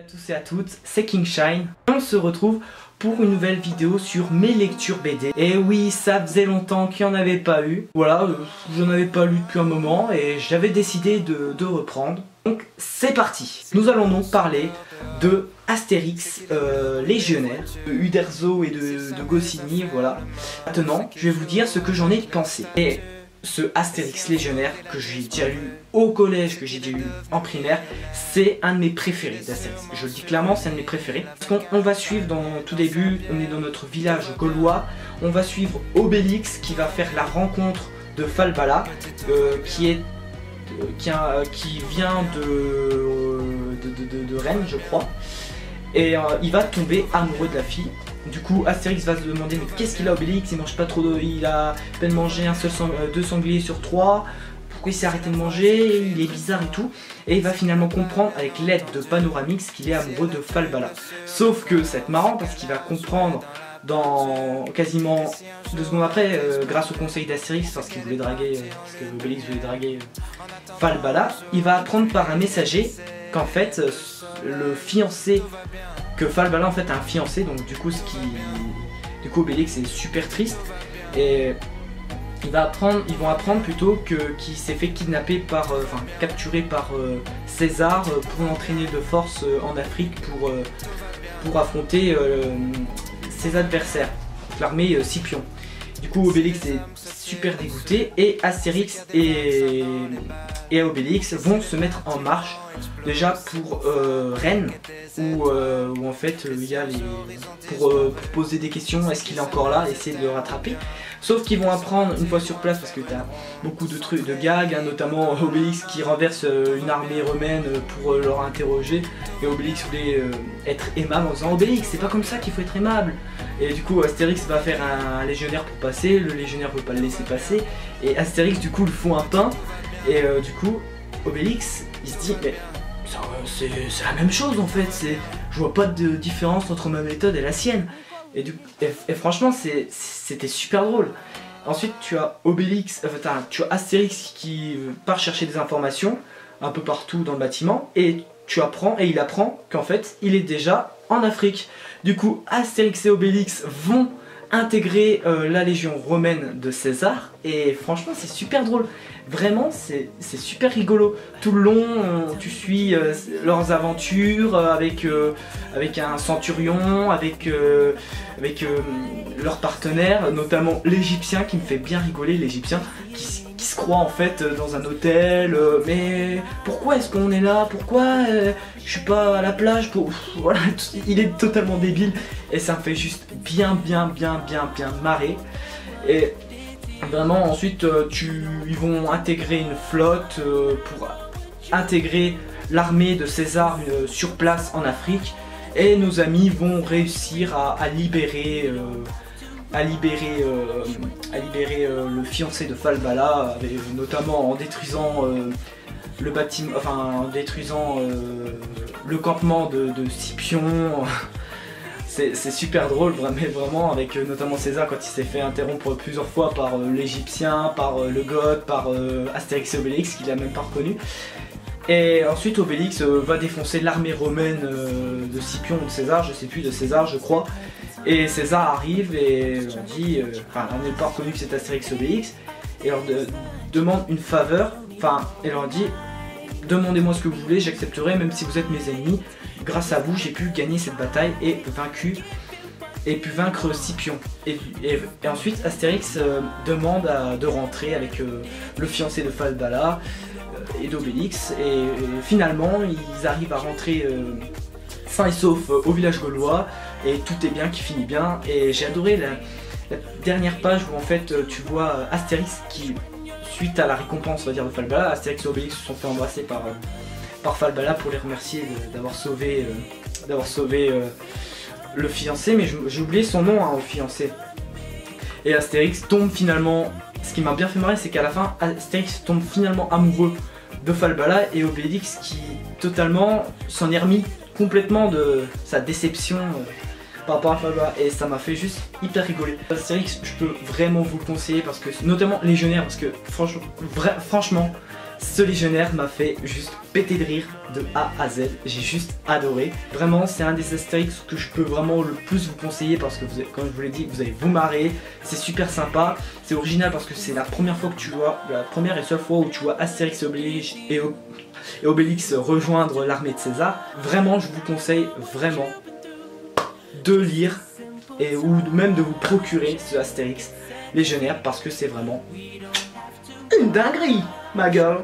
tous et à toutes, c'est KingShine. On se retrouve pour une nouvelle vidéo sur mes lectures BD. Et oui, ça faisait longtemps qu'il n'y en avait pas eu. Voilà, j'en avais pas lu depuis un moment et j'avais décidé de reprendre. Donc c'est parti. Nous allons donc parler de Astérix Légionnaire, de Uderzo et de Goscinny, voilà. Maintenant, je vais vous dire ce que j'en ai pensé. Et ce Astérix Légionnaire que j'ai déjà lu au collège, que j'ai déjà lu en primaire, c'est un de mes préférés d'Astérix. Je le dis clairement, c'est un de mes préférés. Parce qu'on va suivre dans tout début, on est dans notre village gaulois, on va suivre Obélix qui va faire la rencontre de Falbala, qui vient de Rennes, je crois. Et il va tomber amoureux de la fille. Du coup, Astérix va se demander mais qu'est-ce qu'il a Obélix, il mange pas trop de... Il a à peine mangé deux sangliers sur 3. Pourquoi il s'est arrêté de manger? Il est bizarre et tout. Et il va finalement comprendre avec l'aide de Panoramix qu'il est amoureux de Falbala. Sauf que c'est marrant parce qu'il va comprendre dans quasiment 2 secondes après, grâce au conseil d'Astérix, parce qu'il voulait draguer, parce que Obélix voulait draguer Falbala, il va apprendre par un messager qu'en fait le fiancé, que Falbala en fait a un fiancé, donc du coup Obélix est super triste et ils vont apprendre plutôt qu'il s'est fait kidnapper par, capturer par César pour l'entraîner de force en Afrique pour affronter ses adversaires, l'armée Scipion. Du coup Obélix est super dégoûté et Astérix et Obélix vont se mettre en marche déjà pour Rennes où en fait il y a pour poser des questions, est-ce qu'il est encore là, essayer de le rattraper. Sauf qu'ils vont apprendre une fois sur place parce que tu as beaucoup de trucs, de gags, hein, notamment Obélix qui renverse une armée romaine pour leur interroger. Et Obélix voulait être aimable en disant Obélix, c'est pas comme ça qu'il faut être aimable. Et du coup Astérix va faire un légionnaire pour passer, le légionnaire veut pas le laisser passer. Et Astérix du coup lui fout un pain. Et du coup Obélix il se dit mais c'est la même chose en fait, je vois pas de différence entre ma méthode et la sienne. Et franchement c'était super drôle. Ensuite tu as tu as Astérix qui part chercher des informations un peu partout dans le bâtiment et il apprend qu'en fait il est déjà en Afrique. Du coup Astérix et Obélix vont intégrer la légion romaine de César et franchement c'est super drôle. Vraiment c'est super rigolo. Tout le long tu suis leurs aventures avec un centurion, avec leurs partenaires, notamment l'Égyptien qui me fait bien rigoler, l'Égyptien qui se croit en fait dans un hôtel, mais pourquoi est-ce qu'on est là, pourquoi je suis pas à la plage pour... Voilà, il est totalement débile et ça me fait juste bien marrer. Et vraiment ensuite ils vont intégrer une flotte pour intégrer l'armée de César sur place en Afrique et nos amis vont réussir à libérer le fiancé de Falbala, notamment en détruisant le bâtiment, en détruisant le campement de Scipion. C'est super drôle, vraiment, avec notamment César quand il s'est fait interrompre plusieurs fois par l'Égyptien, par le Goth, par Astérix et Obélix qu'il a même pas reconnu. Et ensuite Obélix va défoncer l'armée romaine de Scipion ou de César, je sais plus, de César je crois. Et César arrive et leur dit, on n'est pas reconnu que c'est Astérix et Obélix, et leur demande une faveur, et leur dit demandez-moi ce que vous voulez, j'accepterai même si vous êtes mes ennemis. Grâce à vous j'ai pu gagner cette bataille et pu vaincre Scipion. Et ensuite Astérix demande de rentrer avec le fiancé de Falbala et d'Obélix et finalement ils arrivent à rentrer sains et saufs au village gaulois et tout est bien qui finit bien. Et j'ai adoré la dernière page où en fait tu vois Astérix qui, suite à la récompense on va dire de Falbala, Astérix et Obélix se sont fait embrasser par Falbala pour les remercier d'avoir sauvé le fiancé, mais j'ai oublié son nom au fiancé. Et Astérix tombe finalement, ce qui m'a bien fait marrer c'est qu'à la fin Astérix tombe finalement amoureux de Falbala et Obélix qui totalement s'en est remis complètement de sa déception par rapport à Falbala et ça m'a fait juste hyper rigoler. Astérix je peux vraiment vous le conseiller parce que, notamment Légionnaire, parce que franchement Ce légionnaire m'a fait juste péter de rire de A à Z, j'ai juste adoré. Vraiment c'est un des Astérix que je peux vraiment le plus vous conseiller parce que comme je vous l'ai dit, vous allez vous marrer, c'est super sympa, c'est original parce que c'est la première fois que tu vois, la première et seule fois où tu vois Astérix et Obélix rejoindre l'armée de César. Vraiment je vous conseille vraiment de lire ou même de vous procurer ce Astérix légionnaire parce que c'est vraiment une dinguerie ma gueule.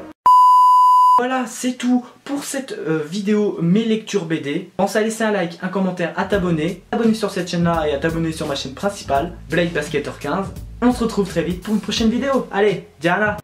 Voilà, c'est tout pour cette vidéo mes lectures BD. Pense à laisser un like, un commentaire, à t'abonner sur cette chaîne là et à t'abonner sur ma chaîne principale, Blade Basketer 15. On se retrouve très vite pour une prochaine vidéo. Allez, Diana!